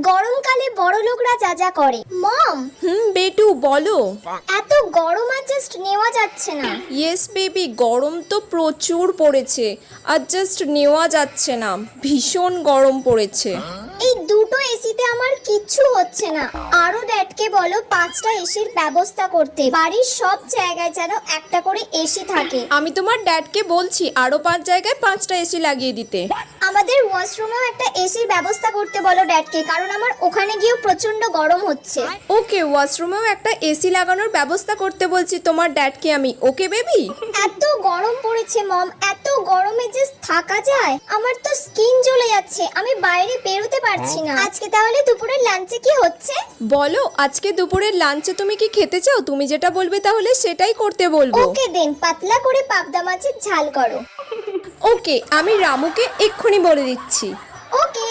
গরমকালে বড় লোকরা যা যা করে। মম, বেটু বলো। এত গরম আর জাস্ট নেওয়া যাচ্ছে না। ইয়েস বেবি, গরম তো প্রচুর পড়েছে, আর জাস্ট নেওয়া যাচ্ছে না, ভীষণ গরম পড়েছে। এই দুটো এসিতে আমার কিচ্ছু হচ্ছে না। আরো ড্যাডকে বলো 5টা এসির ব্যবস্থা করতে, বাড়ির সব জায়গায় যেন একটা করে এসি থাকে। আমি তোমার ড্যাডকে বলছি আরো 5 জায়গায় 5টা এসি লাগিয়ে দিতে। আমাদের ওয়াশরুমেও একটা এসির ব্যবস্থা করতে বলো ড্যাডকে, কারণ আমার ওখানে গিয়েও প্রচন্ড গরম হচ্ছে। ওকে, ওয়াশরুমেও একটা এসি লাগানোর ব্যবস্থা করতে বলছি তোমার ড্যাডকে আমি। Okay baby. এত গরম পড়েছে মম, এত গরমে যে থাকা যায়? আমার তো স্কিন জ্বলে যাচ্ছে, আমি বাইরে বেরোতে পারছি না। আজকে তাহলে দুপুরের লাঞ্চে কি হচ্ছে? বলো, আজকে দুপুরের লাঞ্চে তুমি কি খেতে চাও? তুমি যেটা বলবে তাহলে সেটাই করতে বলবো। ওকে দেন, পাতলা করে পাবদা মাছের ঝাল করো। ওকে, আমি রামুকে এক্ষুনি বলে দিচ্ছি। ওকে।